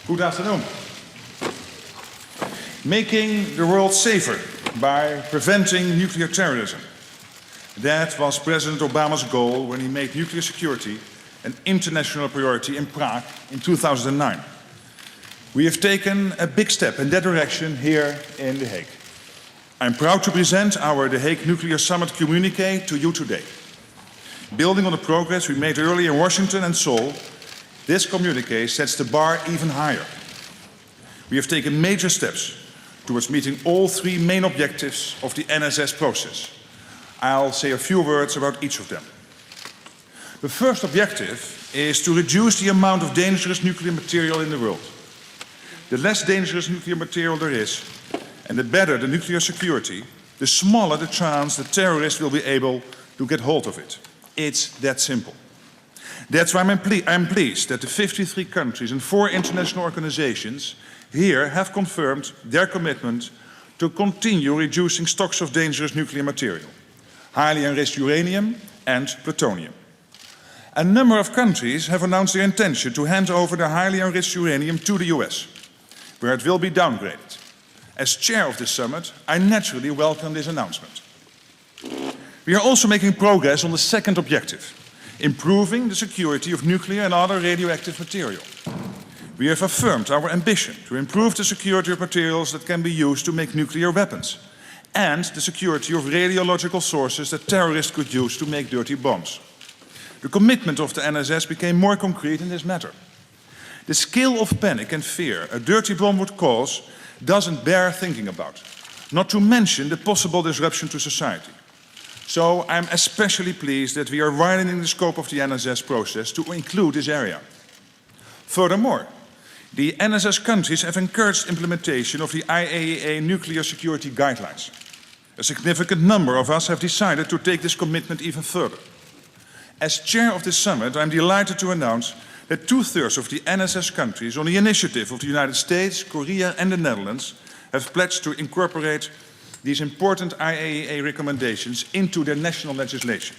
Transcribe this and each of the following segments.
Good afternoon. Making the world safer by preventing nuclear terrorism. That was President Obama's goal when he made nuclear security an international priority in Prague in 2009. We have taken a big step in that direction here in The Hague. I'm proud to present our The Hague Nuclear Summit communiqué to you today. Building on the progress we made earlier in Washington and Seoul, this communiqué sets the bar even higher. We have taken major steps towards meeting all three main objectives of the NSS process. I'll say a few words about each of them. The first objective is to reduce the amount of dangerous nuclear material in the world. The less dangerous nuclear material there is, and the better the nuclear security, the smaller the chance that terrorists will be able to get hold of it. It's that simple. That's why I'm pleased that the 53 countries and 4 international organizations here have confirmed their commitment to continue reducing stocks of dangerous nuclear material, highly enriched uranium and plutonium. A number of countries have announced their intention to hand over their highly enriched uranium to the US, where it will be downgraded. As chair of this summit, I naturally welcome this announcement. We are also making progress on the second objective, improving the security of nuclear and other radioactive material. We have affirmed our ambition to improve the security of materials that can be used to make nuclear weapons, and the security of radiological sources that terrorists could use to make dirty bombs. The commitment of the NSS became more concrete in this matter. The scale of panic and fear a dirty bomb would cause doesn't bear thinking about, not to mention the possible disruption to society. So I'm especially pleased that we are widening the scope of the NSS process to include this area. Furthermore, the NSS countries have encouraged implementation of the IAEA nuclear security guidelines. A significant number of us have decided to take this commitment even further. As chair of this summit, I'm delighted to announce that 2/3 of the NSS countries, on the initiative of the United States, Korea and the Netherlands, have pledged to incorporate these important IAEA recommendations into their national legislation.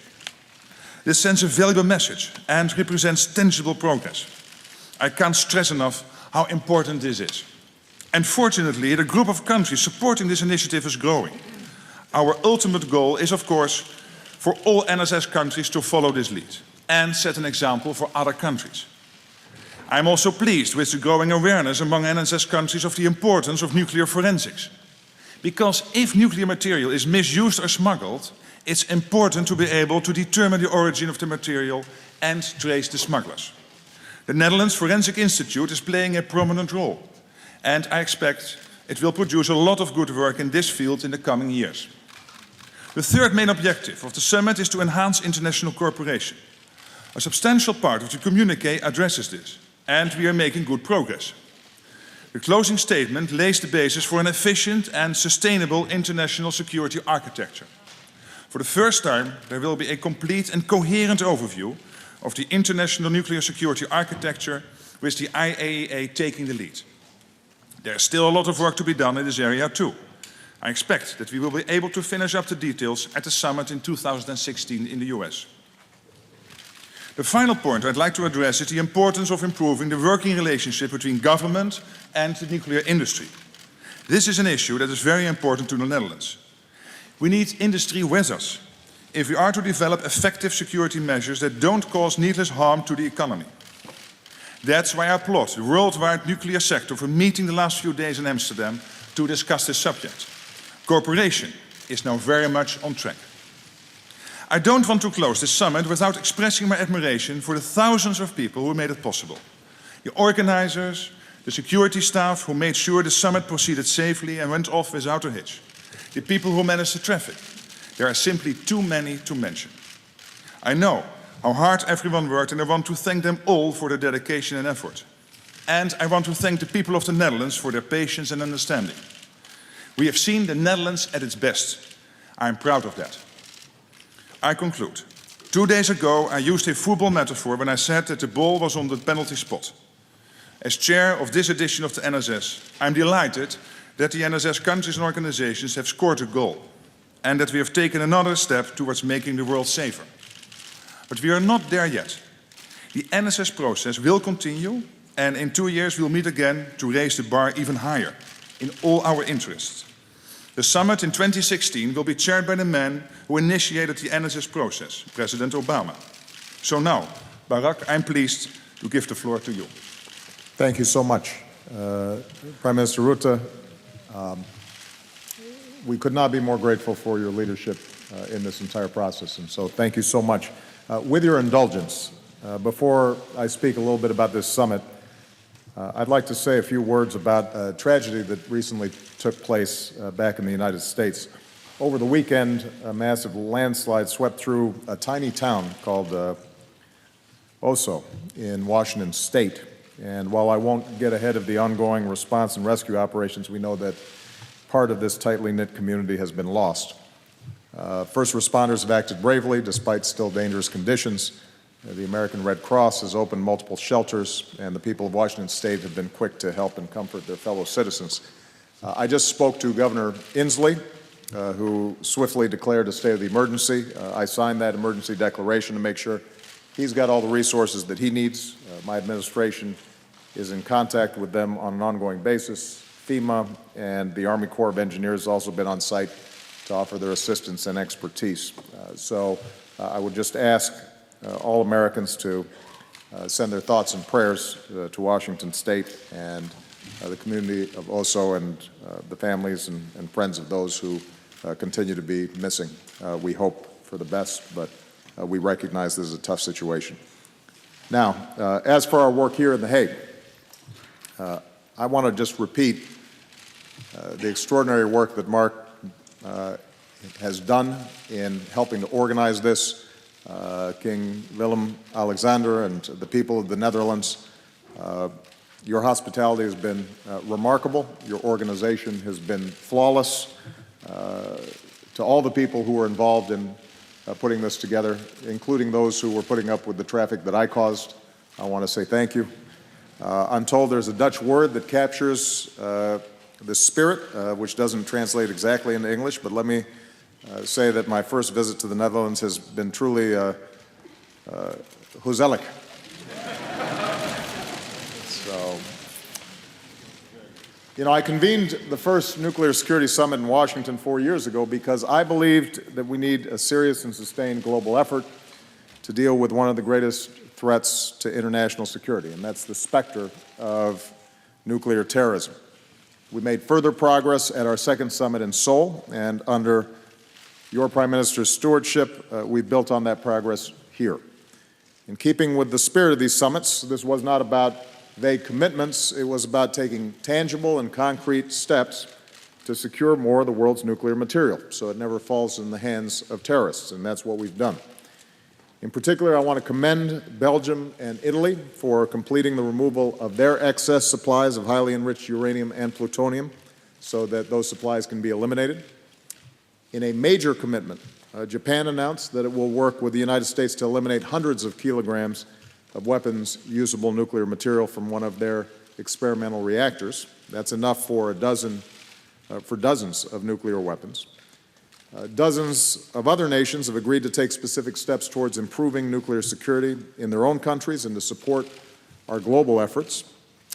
This sends a valuable message and represents tangible progress. I can't stress enough how important this is. And fortunately, the group of countries supporting this initiative is growing. Our ultimate goal is, of course, for all NSS countries to follow this lead and set an example for other countries. I'm also pleased with the growing awareness among NSS countries of the importance of nuclear forensics. Because if nuclear material is misused or smuggled, it's important to be able to determine the origin of the material and trace the smugglers. The Netherlands Forensic Institute is playing a prominent role, and I expect it will produce a lot of good work in this field in the coming years. The third main objective of the summit is to enhance international cooperation. A substantial part of the communiqué addresses this, and we are making good progress. The closing statement lays the basis for an efficient and sustainable international security architecture. For the first time, there will be a complete and coherent overview of the international nuclear security architecture, with the IAEA taking the lead. There is still a lot of work to be done in this area too. I expect that we will be able to finish up the details at the summit in 2016 in the US. The final point I'd like to address is the importance of improving the working relationship between government and the nuclear industry. This is an issue that is very important to the Netherlands. We need industry with us if we are to develop effective security measures that don't cause needless harm to the economy. That's why I applaud the worldwide nuclear sector for meeting the last few days in Amsterdam to discuss this subject. Cooperation is now very much on track. I don't want to close this summit without expressing my admiration for the thousands of people who made it possible. The organizers, the security staff who made sure the summit proceeded safely and went off without a hitch. The people who managed the traffic. There are simply too many to mention. I know how hard everyone worked, and I want to thank them all for their dedication and effort. And I want to thank the people of the Netherlands for their patience and understanding. We have seen the Netherlands at its best. I am proud of that. I conclude. 2 days ago, I used a football metaphor when I said that the ball was on the penalty spot. As chair of this edition of the NSS, I'm delighted that the NSS countries and organizations have scored a goal, and that we have taken another step towards making the world safer. But we are not there yet. The NSS process will continue, And in 2 years, we'll meet again to raise the bar even higher in all our interests. The summit in 2016 will be chaired by the man who initiated the NSS process, President Obama. So now, Barack, I'm pleased to give the floor to you. Thank you so much. Prime Minister Rutte, we could not be more grateful for your leadership in this entire process, and so thank you so much. With your indulgence, before I speak a little bit about this summit, I'd like to say a few words about a tragedy that recently took place back in the United States. Over the weekend, a massive landslide swept through a tiny town called Oso in Washington State. And while I won't get ahead of the ongoing response and rescue operations, we know that part of this tightly knit community has been lost. First responders have acted bravely despite still dangerous conditions. The American Red Cross has opened multiple shelters, and the people of Washington State have been quick to help and comfort their fellow citizens. I just spoke to Governor Inslee, who swiftly declared a state of the emergency. I signed that emergency declaration to make sure he's got all the resources that he needs. My administration is in contact with them on an ongoing basis. FEMA and the Army Corps of Engineers has also been on site to offer their assistance and expertise. So I would just ask all Americans to send their thoughts and prayers to Washington State and the community of Oso and the families and friends of those who continue to be missing. We hope for the best, but we recognize this is a tough situation. Now, as for our work here in The Hague, I want to just repeat the extraordinary work that Mark has done in helping to organize this. King Willem-Alexander and the people of the Netherlands, your hospitality has been remarkable. Your organization has been flawless. To all the people who were involved in putting this together, including those who were putting up with the traffic that I caused, I want to say thank you. I'm told there's a Dutch word that captures the spirit, which doesn't translate exactly into English, but let me say that my first visit to the Netherlands has been truly gezellig. So, you know, I convened the first nuclear security summit in Washington 4 years ago because I believed that we need a serious and sustained global effort to deal with one of the greatest threats to international security, and that's the specter of nuclear terrorism. We made further progress at our second summit in Seoul, and under your Prime Minister's stewardship, we built on that progress here. In keeping with the spirit of these summits, this was not about vague commitments. It was about taking tangible and concrete steps to secure more of the world's nuclear material so it never falls in the hands of terrorists, and that's what we've done. In particular, I want to commend Belgium and Italy for completing the removal of their excess supplies of highly enriched uranium and plutonium so that those supplies can be eliminated. In a major commitment, Japan announced that it will work with the United States to eliminate hundreds of kilograms of weapons-usable nuclear material from one of their experimental reactors. That's enough for dozens of nuclear weapons. Dozens of other nations have agreed to take specific steps towards improving nuclear security in their own countries and to support our global efforts.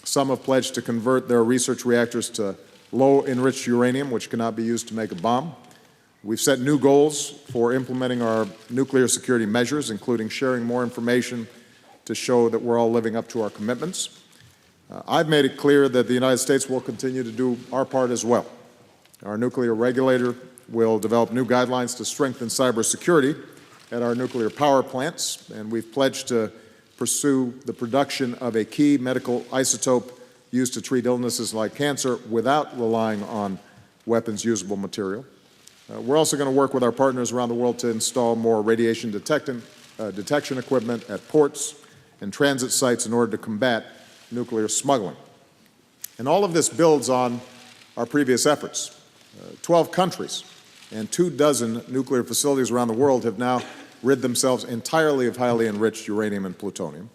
Some have pledged to convert their research reactors to low-enriched uranium, which cannot be used to make a bomb. We've set new goals for implementing our nuclear security measures, including sharing more information to show that we're all living up to our commitments. I've made it clear that the United States will continue to do our part as well. Our nuclear regulator will develop new guidelines to strengthen cybersecurity at our nuclear power plants, and we've pledged to pursue the production of a key medical isotope used to treat illnesses like cancer without relying on weapons-usable material. We're also going to work with our partners around the world to install more radiation detection equipment at ports and transit sites in order to combat nuclear smuggling. And all of this builds on our previous efforts. 12 countries and 24 nuclear facilities around the world have now rid themselves entirely of highly enriched uranium and plutonium.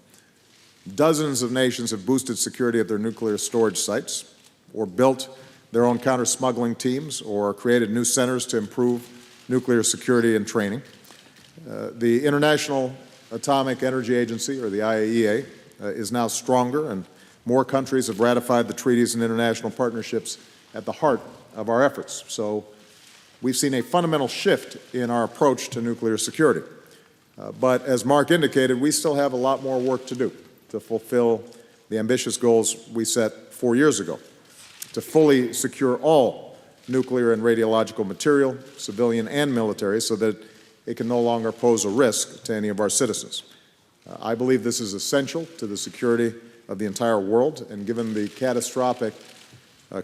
Dozens of nations have boosted security at their nuclear storage sites or built their own counter-smuggling teams or created new centers to improve nuclear security and training. The International Atomic Energy Agency, or the IAEA, is now stronger and More countries have ratified the treaties and international partnerships at the heart of our efforts. So we've seen a fundamental shift in our approach to nuclear security. But as Mark indicated, we still have a lot more work to do to fulfill the ambitious goals we set 4 years ago, to fully secure all nuclear and radiological material, civilian and military, so that it can no longer pose a risk to any of our citizens. I believe this is essential to the security of the entire world, and given the catastrophic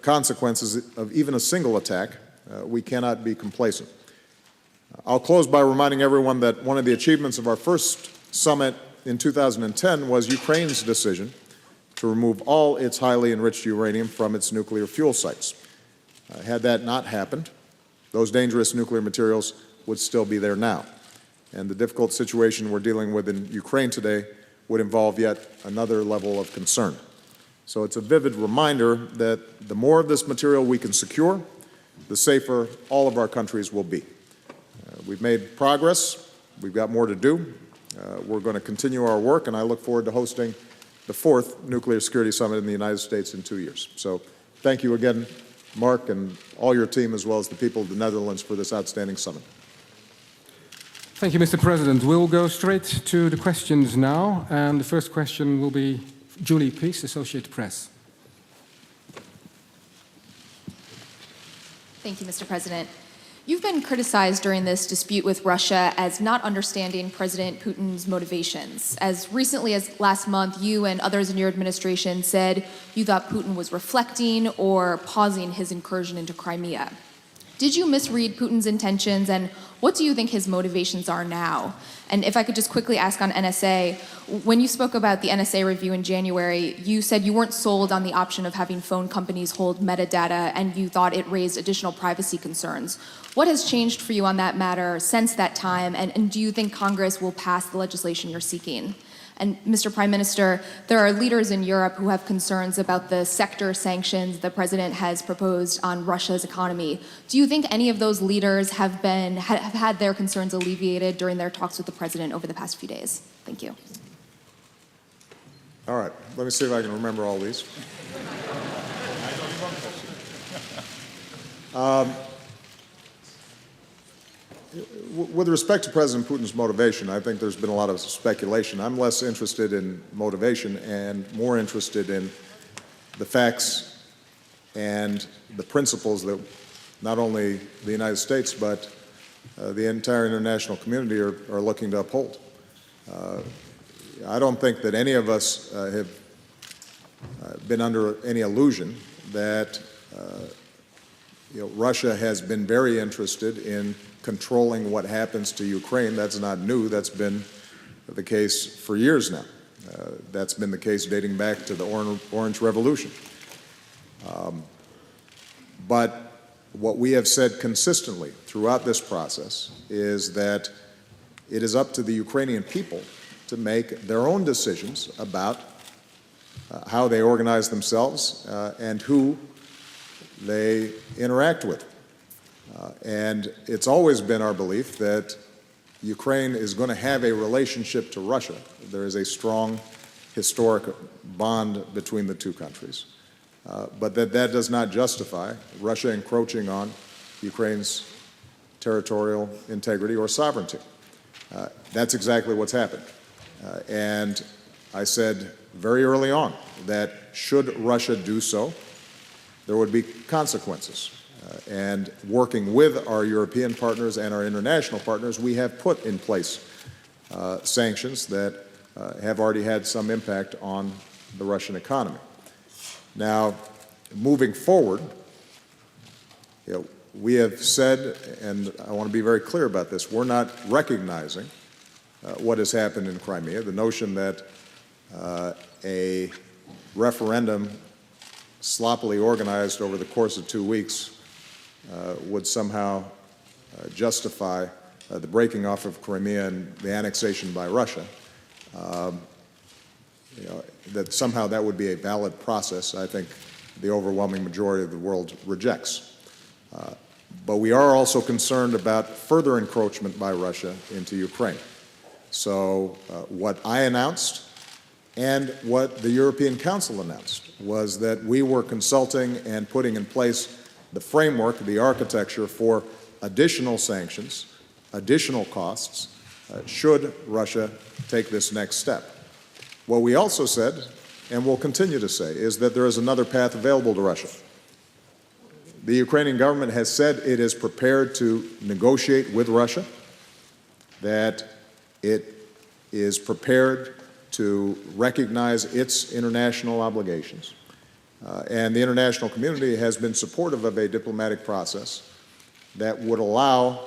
consequences of even a single attack, we cannot be complacent. I'll close by reminding everyone that one of the achievements of our first summit in 2010 was Ukraine's decision to remove all its highly enriched uranium from its nuclear fuel sites. Had that not happened, those dangerous nuclear materials would still be there now. And the difficult situation we're dealing with in Ukraine today would involve yet another level of concern. So it's a vivid reminder that the more of this material we can secure, the safer all of our countries will be. We've made progress. We've got more to do. We're going to continue our work, and I look forward to hosting the 4th Nuclear Security Summit in the United States in 2 years. So thank you again, Mark, and all your team, as well as the people of the Netherlands, for this outstanding summit. Thank you, Mr. President. We'll go straight to the questions now, and the first question will be Julie Peace, Associated Press. Thank you, Mr. President. You've been criticized during this dispute with Russia as not understanding President Putin's motivations. As recently as last month, you and others in your administration said you thought Putin was reflecting or pausing his incursion into Crimea. Did you misread Putin's intentions, and what do you think his motivations are now? And if I could just quickly ask on NSA, when you spoke about the NSA review in January, you said you weren't sold on the option of having phone companies hold metadata, and you thought it raised additional privacy concerns. What has changed for you on that matter since that time, and do you think Congress will pass the legislation you're seeking? And Mr. Prime Minister, there are leaders in Europe who have concerns about the sector sanctions the President has proposed on Russia's economy. Do you think any of those leaders have had their concerns alleviated during their talks with the President over the past few days? Thank you. All right, let me see if I can remember all these. With respect to President Putin's motivation, I think there's been a lot of speculation. I'm less interested in motivation and more interested in the facts and the principles that not only the United States but the entire international community are looking to uphold. I don't think that any of us have been under any illusion that Russia has been very interested in controlling what happens to Ukraine. That's not new. That's been the case for years now. That's been the case dating back to the Orange Revolution. But what we have said consistently throughout this process is that it is up to the Ukrainian people to make their own decisions about how they organize themselves and who they interact with. And it's always been our belief that Ukraine is going to have a relationship to Russia. There is a strong historic bond between the two countries. But that does not justify Russia encroaching on Ukraine's territorial integrity or sovereignty. That's exactly what's happened. And I said very early on that should Russia do so, there would be consequences. And working with our European partners and our international partners, we have put in place sanctions that have already had some impact on the Russian economy. Now, moving forward, we have said, and I want to be very clear about this, we're not recognizing what has happened in Crimea. The notion that a referendum sloppily organized over the course of 2 weeks would somehow justify the breaking off of Crimea and the annexation by Russia, that somehow that would be a valid process, I think the overwhelming majority of the world rejects. But we are also concerned about further encroachment by Russia into Ukraine. So what I announced And what the European Council announced was that we were consulting and putting in place the framework, the architecture for additional sanctions, additional costs, should Russia take this next step. What we also said, and will continue to say, is that there is another path available to Russia. The Ukrainian government has said it is prepared to negotiate with Russia, that it is prepared to recognize its international obligations. And the international community has been supportive of a diplomatic process that would allow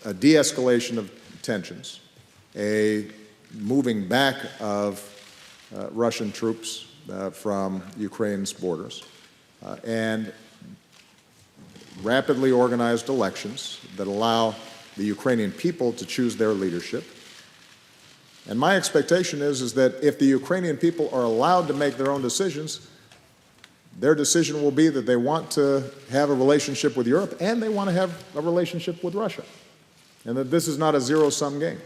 a de-escalation of tensions, a moving back of Russian troops from Ukraine's borders, and rapidly organized elections that allow the Ukrainian people to choose their leadership. And my expectation is that if the Ukrainian people are allowed to make their own decisions, their decision will be that they want to have a relationship with Europe and they want to have a relationship with Russia, and that this is not a zero-sum game.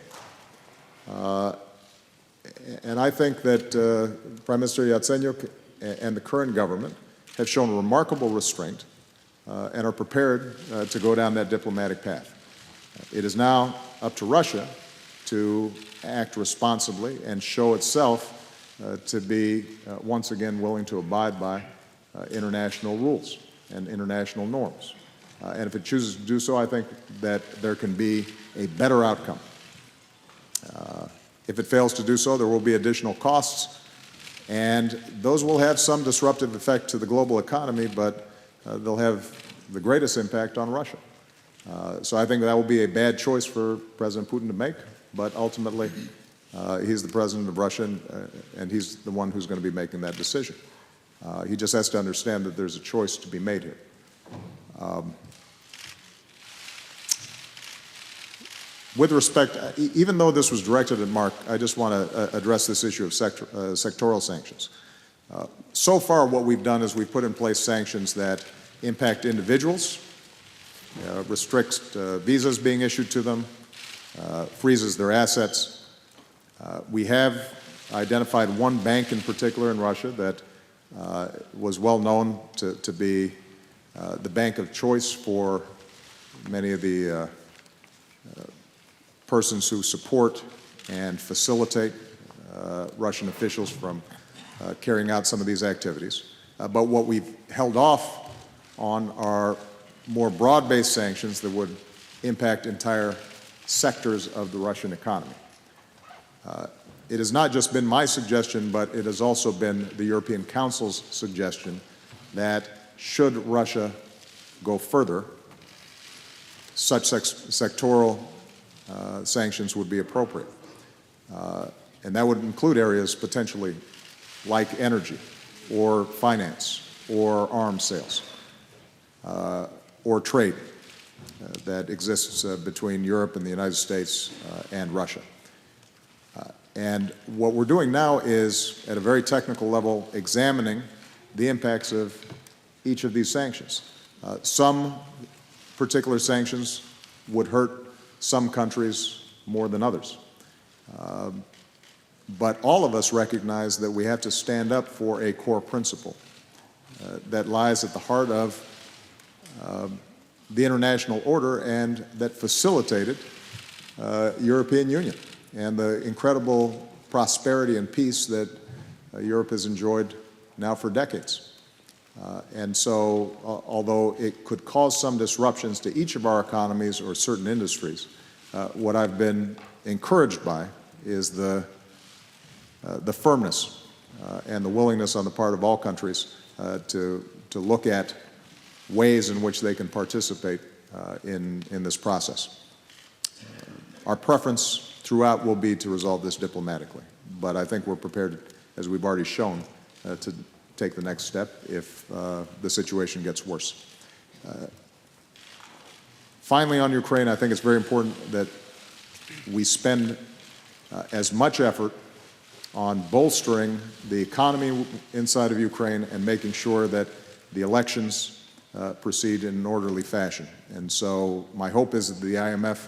And I think that Prime Minister Yatsenyuk and the current government have shown remarkable restraint and are prepared to go down that diplomatic path. It is now up to Russia to act responsibly and show itself to be once again willing to abide by international rules and international norms. And if it chooses to do so, I think that there can be a better outcome. If it fails to do so, there will be additional costs, and those will have some disruptive effect to the global economy, but they'll have the greatest impact on Russia. So I think that will be a bad choice for President Putin to make, but ultimately he's the president of Russia, and he's the one who's going to be making that decision. He just has to understand that there's a choice to be made here. With respect, even though this was directed at Mark, I just want to address this issue of sectoral sanctions. So far, what we've done is we've put in place sanctions that impact individuals, restricts visas being issued to them, freezes their assets. We have identified one bank in particular in Russia that was well known to be the bank of choice for many of the persons who support and facilitate Russian officials from carrying out some of these activities. But what we've held off on are more broad-based sanctions that would impact entire sectors of the Russian economy. It has not just been my suggestion, but it has also been the European Council's suggestion that should Russia go further, such sectoral sanctions would be appropriate. And that would include areas potentially like energy or finance or arms sales or trade that exists between Europe and the United States and Russia. And what we're doing now is, at a very technical level, examining the impacts of each of these sanctions. Some particular sanctions would hurt some countries more than others. But all of us recognize that we have to stand up for a core principle that lies at the heart of the international order and that facilitated European Union and the incredible prosperity and peace that Europe has enjoyed now for decades. And so, although it could cause some disruptions to each of our economies or certain industries, what I've been encouraged by is the firmness and the willingness on the part of all countries to look at ways in which they can participate in this process. Our preference throughout will be to resolve this diplomatically, but I think we're prepared, as we've already shown, to take the next step if the situation gets worse. Finally, on Ukraine, I think it's very important that we spend as much effort on bolstering the economy inside of Ukraine and making sure that the elections proceed in an orderly fashion. And so my hope is that the IMF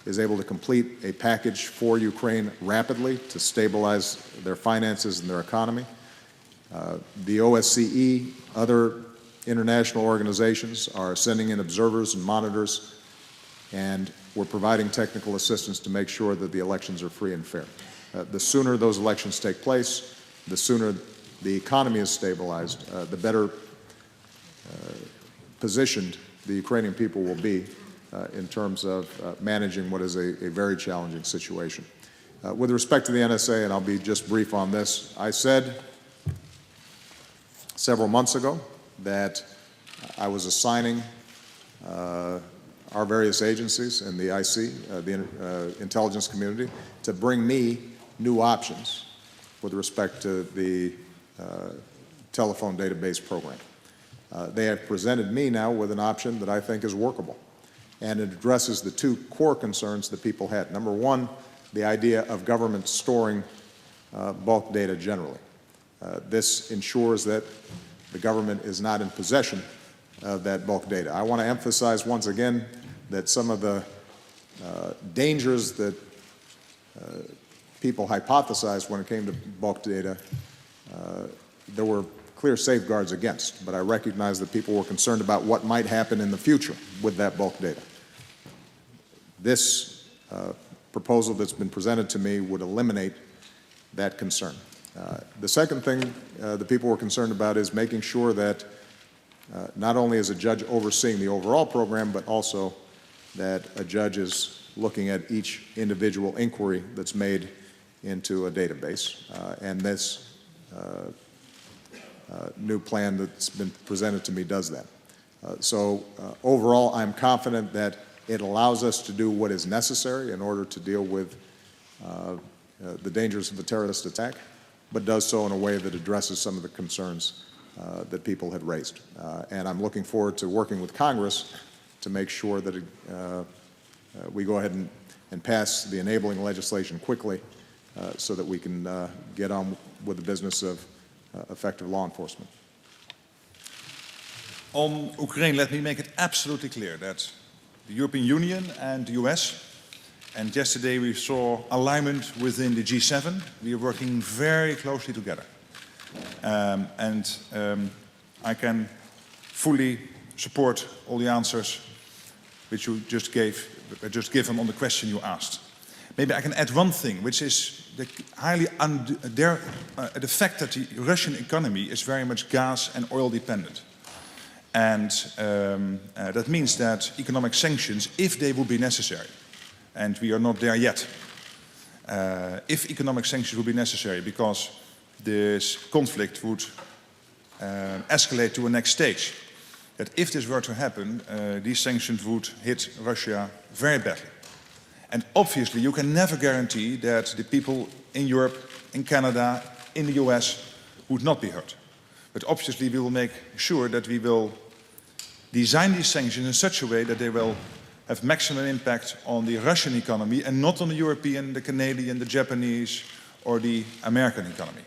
is able to complete a package for Ukraine rapidly to stabilize their finances and their economy. The OSCE, other international organizations are sending in observers and monitors, and we're providing technical assistance to make sure that the elections are free and fair. The sooner those elections take place, the sooner the economy is stabilized, the better positioned the Ukrainian people will be in terms of managing what is a very challenging situation. With respect to the NSA, and I'll be just brief on this, I said several months ago that I was assigning our various agencies in the IC, the intelligence community, to bring me new options with respect to the telephone database program. They have presented me now with an option that I think is workable, and it addresses the two core concerns that people had. Number one, the idea of government storing bulk data generally. This ensures that the government is not in possession of that bulk data. I want to emphasize once again that some of the dangers that people hypothesized when it came to bulk data, there were clear safeguards against, but I recognize that people were concerned about what might happen in the future with that bulk data. This proposal that's been presented to me would eliminate that concern. The second thing that people were concerned about is making sure that not only is a judge overseeing the overall program, but also that a judge is looking at each individual inquiry that's made into a database. And this new plan that's been presented to me does that. So overall, I'm confident that it allows us to do what is necessary in order to deal with the dangers of a terrorist attack, but does so in a way that addresses some of the concerns that people had raised. And I'm looking forward to working with Congress to make sure that we go ahead and pass the enabling legislation quickly so that we can get on with the business of effective law enforcement. On Ukraine, let me make it absolutely clear that the European Union and the US, and yesterday we saw alignment within the G7, we are working very closely together. I can fully support all the answers which you just given on the question you asked. Maybe I can add one thing, which is the fact that the Russian economy is very much gas and oil dependent. And that means that economic sanctions, if they would be necessary, and we are not there yet, if economic sanctions would be necessary because this conflict would escalate to a next stage, that if this were to happen, these sanctions would hit Russia very badly. And obviously, you can never guarantee that the people in Europe, in Canada, in the US would not be hurt. But obviously, we will make sure that we will design these sanctions in such a way that they will have maximum impact on the Russian economy and not on the European, the Canadian, the Japanese, or the American economy.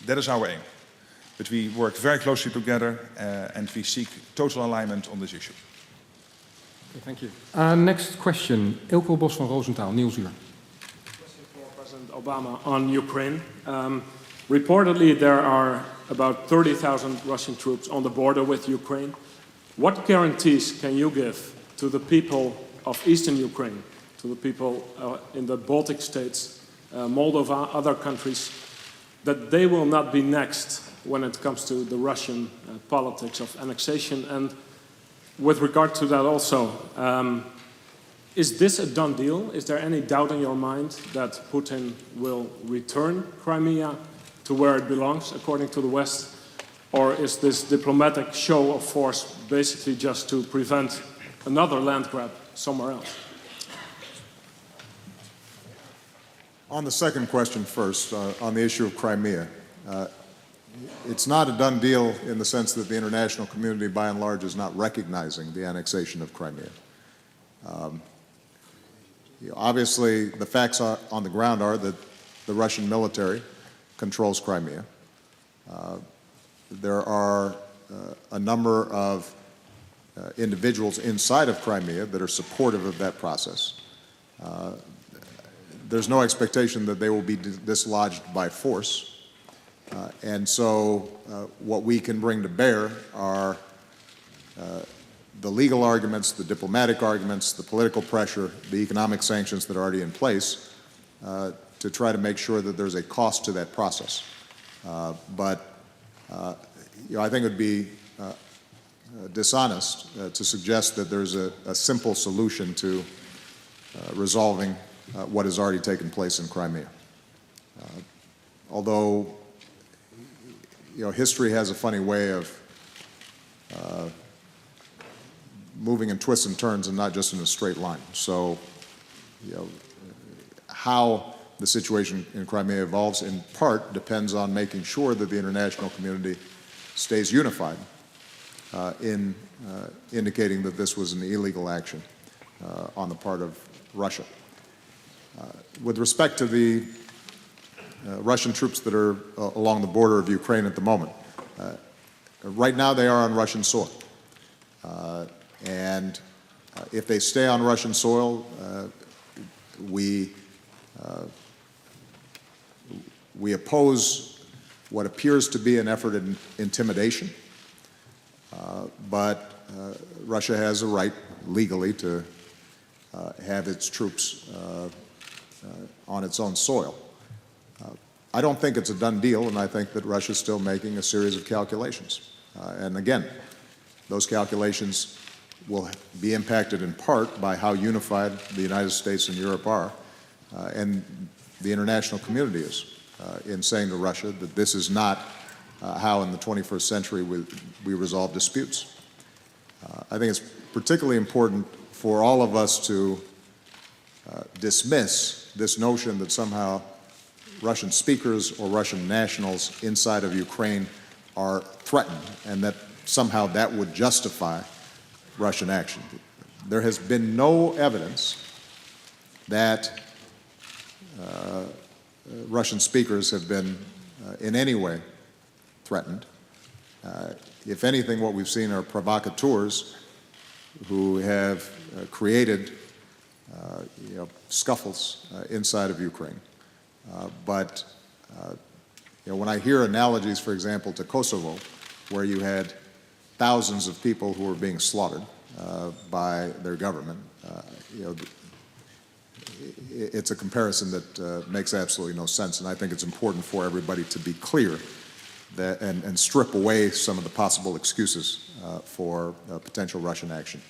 That is our aim. But we work very closely together and we seek total alignment on this issue. Okay, thank you. Next question, Ilko Bos van Roosentaal, Nieuwsuur. Question for President Obama on Ukraine. Reportedly, there are about 30,000 Russian troops on the border with Ukraine. What guarantees can you give to the people of eastern Ukraine, to the people in the Baltic states, Moldova, other countries, that they will not be next when it comes to the Russian politics of annexation? And with regard to that also, is this a done deal? Is there any doubt in your mind that Putin will return Crimea to where it belongs, according to the West? Or is this diplomatic show of force basically just to prevent another land grab somewhere else? On the second question first, on the issue of Crimea, it's not a done deal in the sense that the international community, by and large, is not recognizing the annexation of Crimea. Obviously, the facts on the ground are that the Russian military controls Crimea. There are a number of individuals inside of Crimea that are supportive of that process. there's no expectation that they will be dislodged by force. And so what we can bring to bear are the legal arguments, the diplomatic arguments, the political pressure, the economic sanctions that are already in place to try to make sure that there's a cost to that process. But I think it would be dishonest to suggest that there's a simple solution to resolving what has already taken place in Crimea. Although history has a funny way of moving in twists and turns and not just in a straight line. So, how the situation in Crimea evolves in part depends on making sure that the international community stays unified in indicating that this was an illegal action on the part of Russia. With respect to the Russian troops that are along the border of Ukraine at the moment, right now they are on Russian soil. And if they stay on Russian soil, we oppose what appears to be an effort at intimidation, but Russia has a right legally to have its troops on its own soil. I don't think it's a done deal, and I think that Russia's still making a series of calculations. And again, those calculations will be impacted in part by how unified the United States and Europe are, and the international community is, in saying to Russia that this is not how in the 21st century we resolve disputes. I think it's particularly important for all of us to dismiss this notion that somehow Russian speakers or Russian nationals inside of Ukraine are threatened and that somehow that would justify Russian action. There has been no evidence that Russian speakers have been in any way threatened. If anything, what we've seen are provocateurs who have created scuffles inside of Ukraine. But when I hear analogies, for example, to Kosovo, where you had thousands of people who were being slaughtered by their government, it's a comparison that makes absolutely no sense. And I think it's important for everybody to be clear that, and strip away some of the possible excuses for potential Russian action.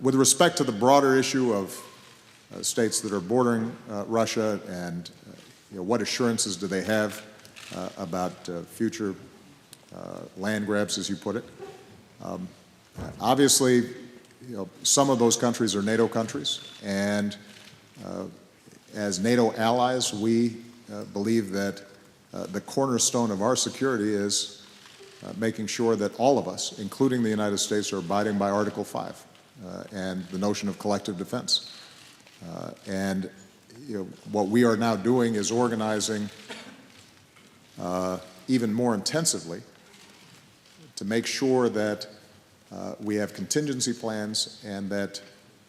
With respect to the broader issue of states that are bordering Russia and what assurances do they have about future land grabs, as you put it, obviously, some of those countries are NATO countries, and as NATO allies, we believe that the cornerstone of our security is making sure that all of us, including the United States, are abiding by Article 5 and the notion of collective defense. And what we are now doing is organizing even more intensively to make sure that we have contingency plans and that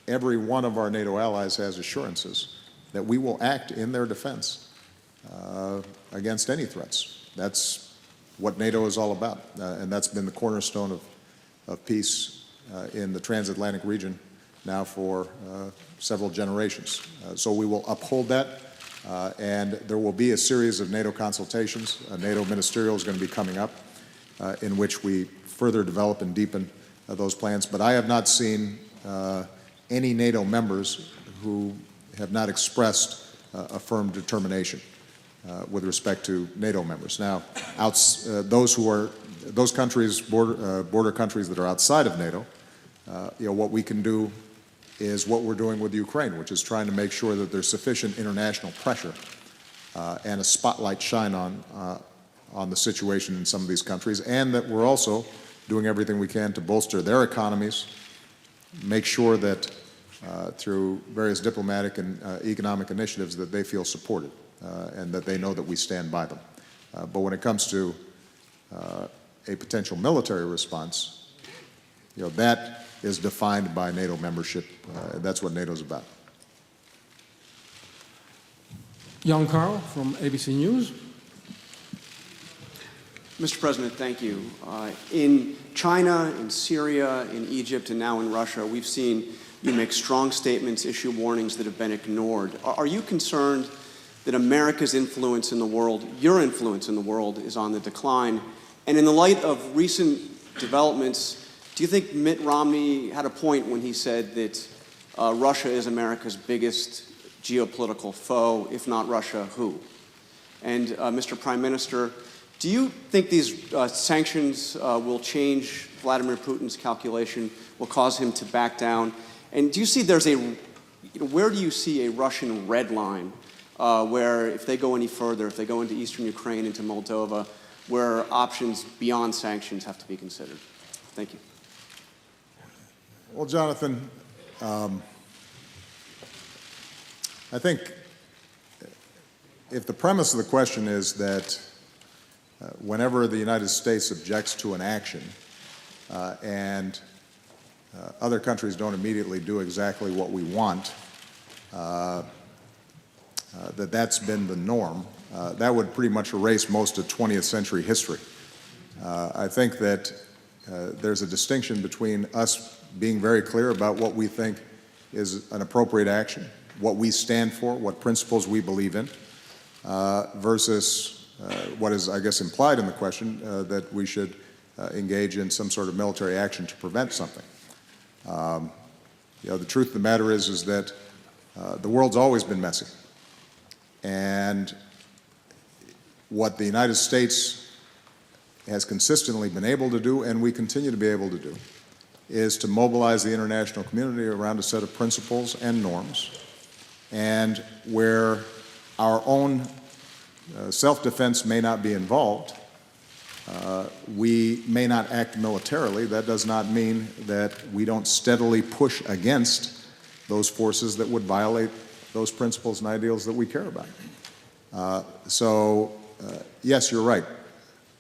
every one of our NATO allies has assurances that we will act in their defense against any threats. That's what NATO is all about, and that's been the cornerstone of peace in the transatlantic region now for several generations. So we will uphold that, and there will be a series of NATO consultations. A NATO ministerial is going to be coming up in which we further develop and deepen those plans. But I have not seen any NATO members who have not expressed a firm determination with respect to NATO members. Now, those countries, border countries that are outside of NATO, what we can do is what we're doing with Ukraine, which is trying to make sure that there's sufficient international pressure and a spotlight shine on the situation in some of these countries, and that we're also doing everything we can to bolster their economies, make sure that through various diplomatic and economic initiatives that they feel supported and that they know that we stand by them. But when it comes to a potential military response, that is defined by NATO membership. That's what NATO's about. Jan Karl from ABC News. Mr. President, thank you. In China, in Syria, in Egypt, and now in Russia, we've seen you make strong statements, issue warnings that have been ignored. Are you concerned that America's influence in the world, your influence in the world, is on the decline? And in the light of recent developments, do you think Mitt Romney had a point when he said that Russia is America's biggest geopolitical foe? If not Russia, who? And Mr. Prime Minister, do you think these sanctions will change Vladimir Putin's calculation, will cause him to back down? And do you see where do you see a Russian red line where if they go any further, if they go into eastern Ukraine, into Moldova, where options beyond sanctions have to be considered? Thank you. Well, Jonathan, I think if the premise of the question is that whenever the United States objects to an action and other countries don't immediately do exactly what we want, that's been the norm, that would pretty much erase most of 20th century history. I think that there's a distinction between us being very clear about what we think is an appropriate action, what we stand for, what principles we believe in, versus what is, I guess, implied in the question, that we should engage in some sort of military action to prevent something. The truth of the matter is that the world's always been messy. And what the United States has consistently been able to do, and we continue to be able to do, is to mobilize the international community around a set of principles and norms, and where our own self-defense may not be involved, we may not act militarily. That does not mean that we don't steadily push against those forces that would violate those principles and ideals that we care about. Yes, you're right.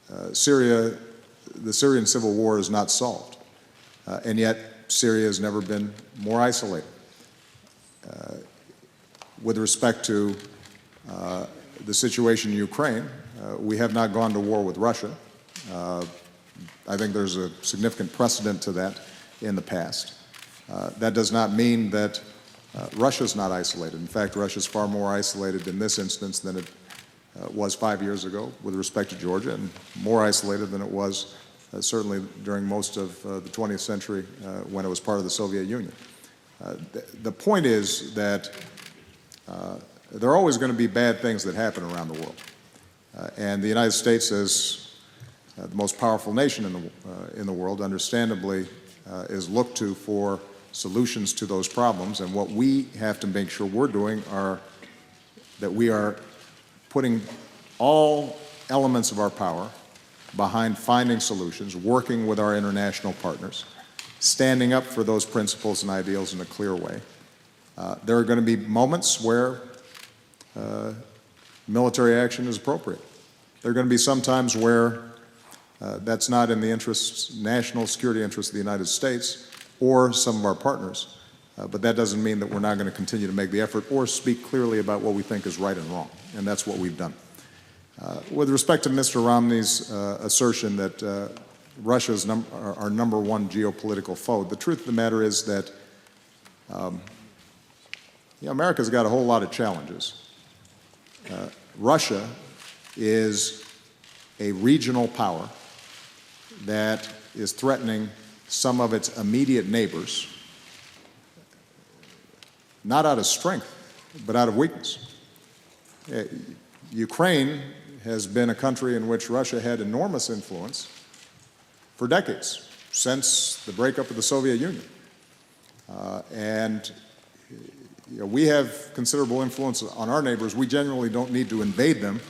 The Syrian civil war is not solved, and yet Syria has never been more isolated. With respect to the situation in Ukraine, we have not gone to war with Russia. I think there's a significant precedent to that in the past. That does not mean that Russia's not isolated. In fact, Russia's far more isolated in this instance than it was 5 years ago with respect to Georgia, and more isolated than it was certainly during most of the 20th century when it was part of the Soviet Union. The point is that there are always going to be bad things that happen around the world. And the United States, as the most powerful nation in the world, understandably is looked to for solutions to those problems. And what we have to make sure we're doing are that we are putting all elements of our power behind finding solutions, working with our international partners, standing up for those principles and ideals in a clear way. There are going to be moments where military action is appropriate. There are going to be some times where that's not in the national security interests of the United States or some of our partners, but that doesn't mean that we're not going to continue to make the effort or speak clearly about what we think is right and wrong, and that's what we've done. With respect to Mr. Romney's assertion that Russia is our number one geopolitical foe, the truth of the matter is that America's got a whole lot of challenges. Russia is a regional power that is threatening some of its immediate neighbors, not out of strength, but out of weakness. Ukraine has been a country in which Russia had enormous influence for decades, since the breakup of the Soviet Union. We have considerable influence on our neighbors. We generally don't need to invade them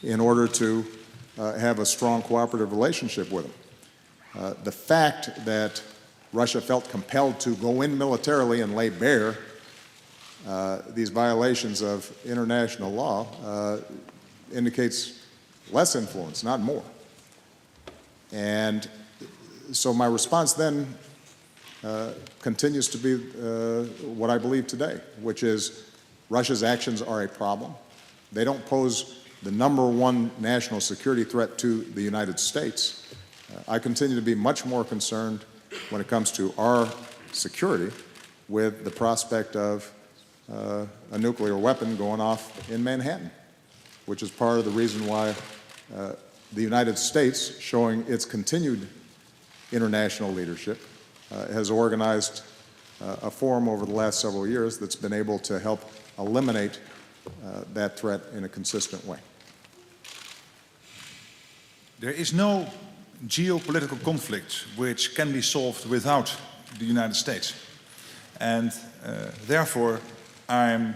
in order to have a strong cooperative relationship with them. The fact that Russia felt compelled to go in militarily and lay bare these violations of international law indicates less influence, not more. And so my response then continues to be what I believe today, which is Russia's actions are a problem. They don't pose the #1 national security threat to the United States. I continue to be much more concerned when it comes to our security with the prospect of a nuclear weapon going off in Manhattan, which is part of the reason why the United States, showing its continued international leadership, has organized a forum over the last several years that's been able to help eliminate that threat in a consistent way. There is no geopolitical conflict which can be solved without the United States. And therefore, I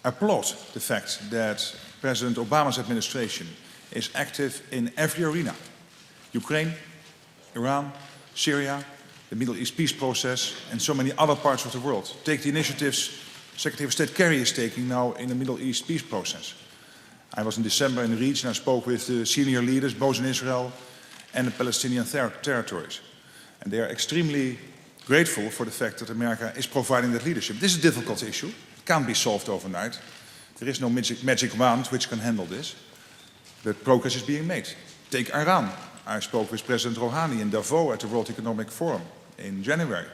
applaud the fact that President Obama's administration is active in every arena. Ukraine, Iran, Syria, the Middle East peace process, and so many other parts of the world. Take the initiatives Secretary of State Kerry is taking now in the Middle East peace process. I was in December in the region. I spoke with the senior leaders, both in Israel and the Palestinian territories. And they are extremely grateful for the fact that America is providing that leadership. This is a difficult issue. It can't be solved overnight. There is no magic wand which can handle this. But progress is being made. Take Iran. I spoke with President Rouhani in Davos at the World Economic Forum in January.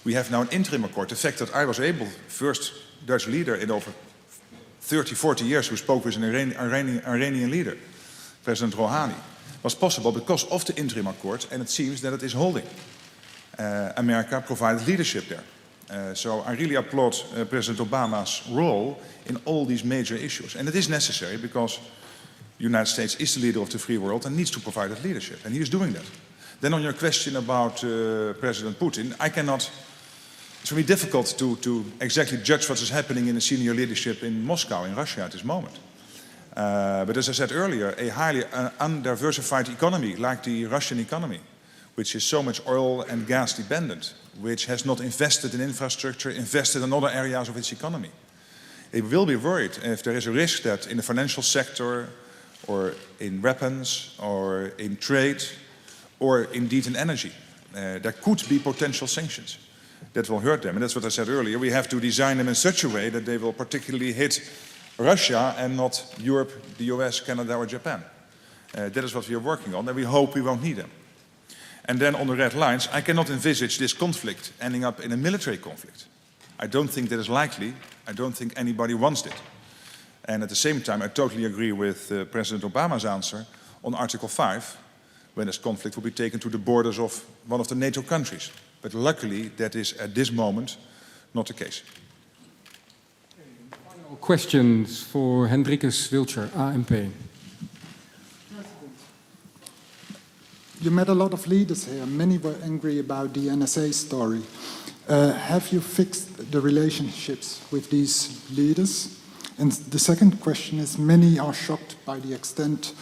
We have now an interim accord. The fact that I was able, first Dutch leader in over 30, 40 years who spoke with an Iranian leader, President Rouhani, was possible because of the interim accord, and it seems that it is holding. America provided leadership there. So I really applaud President Obama's role in all these major issues. And it is necessary because the United States is the leader of the free world and needs to provide that leadership, and he is doing that. Then on your question about President Putin, it's very difficult to exactly judge what is happening in the senior leadership in Moscow, in Russia at this moment. But as I said earlier, a highly undiversified economy like the Russian economy, which is so much oil and gas dependent, which has not invested in infrastructure, invested in other areas of its economy. It will be worried if there is a risk that in the financial sector, or in weapons, or in trade, or indeed in energy, there could be potential sanctions that will hurt them. And that's what I said earlier. We have to design them in such a way that they will particularly hit Russia and not Europe, the US, Canada, or Japan. That is what we are working on, and we hope we won't need them. And then on the red lines, I cannot envisage this conflict ending up in a military conflict. I don't think that is likely. I don't think anybody wants it. And at the same time, I totally agree with President Obama's answer on Article 5, when this conflict will be taken to the borders of one of the NATO countries. But luckily, that is at this moment not the case. Final questions for Hendrikus Wiltshire, ANP. You met a lot of leaders here. Many were angry about the NSA story. Have you fixed the relationships with these leaders? And the second question is, many are shocked by the extent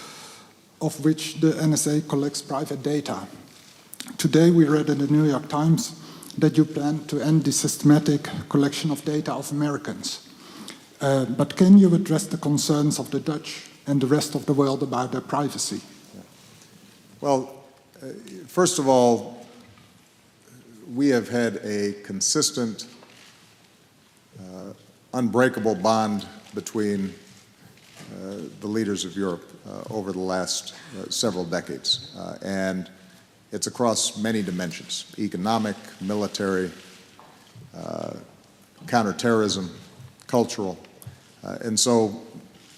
of which the NSA collects private data. Today we read in the New York Times that you plan to end the systematic collection of data of Americans. But can you address the concerns of the Dutch and the rest of the world about their privacy? Well, first of all, we have had a consistent, unbreakable bond between the leaders of Europe over the last several decades. And it's across many dimensions: economic, military, counterterrorism, cultural. And so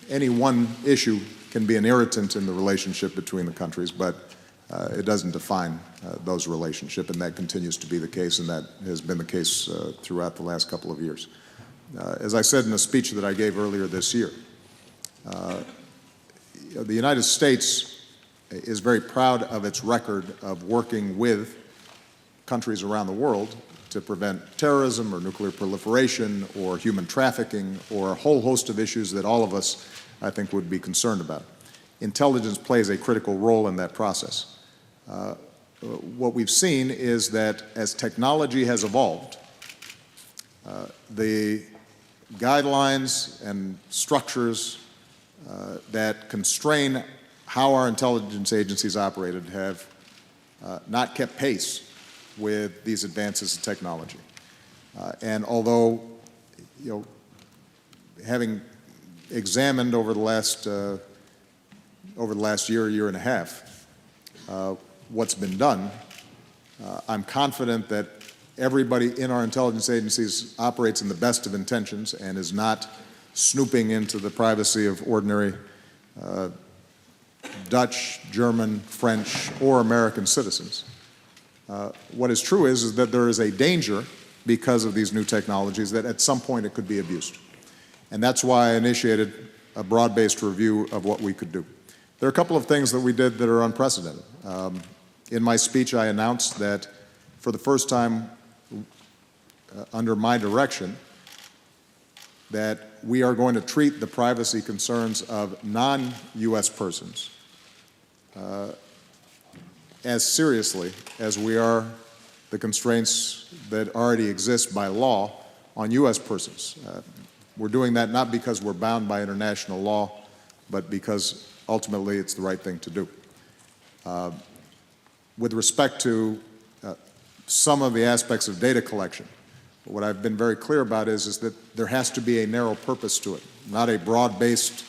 any one issue can be an irritant in the relationship between the countries, but it doesn't define those relationships, and that continues to be the case, and that has been the case throughout the last couple of years. As I said in a speech that I gave earlier this year, the United States is very proud of its record of working with countries around the world to prevent terrorism or nuclear proliferation or human trafficking or a whole host of issues that all of us, I think, would be concerned about. Intelligence plays a critical role in that process. What we've seen is that as technology has evolved, the guidelines and structures that constrain how our intelligence agencies operated have not kept pace with these advances in technology. And although, having examined over the last year and a half, what's been done, I'm confident that everybody in our intelligence agencies operates in the best of intentions and is not snooping into the privacy of ordinary Dutch, German, French, or American citizens. What is true is that there is a danger because of these new technologies that at some point it could be abused. And that's why I initiated a broad-based review of what we could do. There are a couple of things that we did that are unprecedented. In my speech, I announced that for the first time under my direction, that we are going to treat the privacy concerns of non-U.S. persons as seriously as we are the constraints that already exist by law on U.S. persons. We're doing that not because we're bound by international law, but because ultimately it's the right thing to do. With respect to some of the aspects of data collection, what I've been very clear about is that there has to be a narrow purpose to it, not a broad-based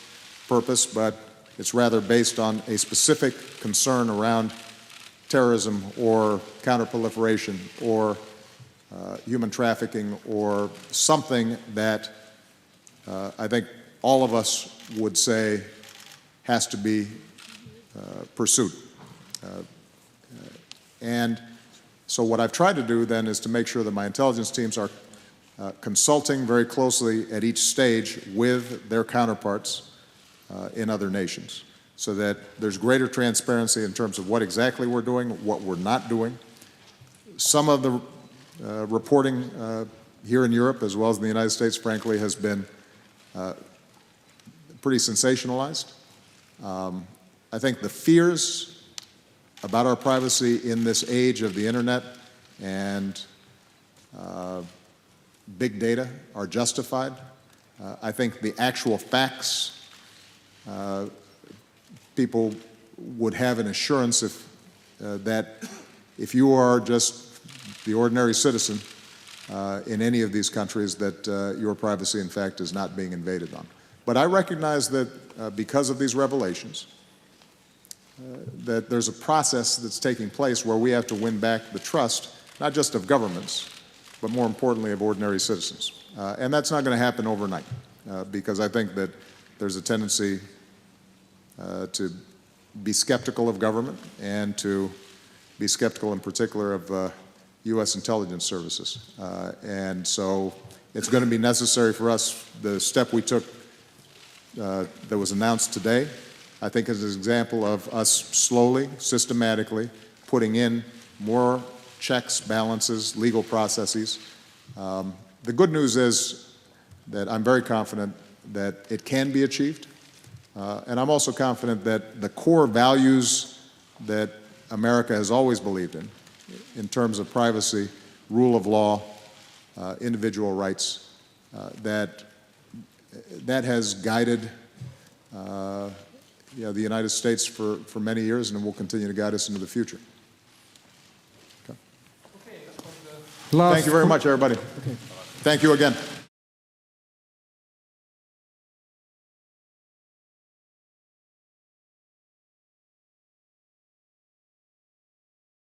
purpose, but it's rather based on a specific concern around terrorism or counterproliferation or human trafficking or something that I think all of us would say has to be pursued. And so what I've tried to do then is to make sure that my intelligence teams are consulting very closely at each stage with their counterparts in other nations so that there's greater transparency in terms of what exactly we're doing, what we're not doing. Some of the reporting here in Europe as well as in the United States, frankly, has been pretty sensationalized. I think the fears about our privacy in this age of the internet and big data are justified. I think the actual facts, people would have an assurance that if you are just the ordinary citizen in any of these countries, that your privacy, in fact, is not being invaded on. But I recognize that because of these revelations, that there's a process that's taking place where we have to win back the trust, not just of governments, but more importantly of ordinary citizens. And that's not going to happen overnight, because I think that there's a tendency to be skeptical of government and to be skeptical in particular of U.S. intelligence services. And so it's going to be necessary for us, the step we took that was announced today, I think is an example of us slowly, systematically putting in more checks, balances, legal processes. The good news is that I'm very confident that it can be achieved. And I'm also confident that the core values that America has always believed in terms of privacy, rule of law, individual rights, that has guided the United States for many years and will continue to guide us into the future. Okay. Thank you very much, everybody. Okay. Thank you again.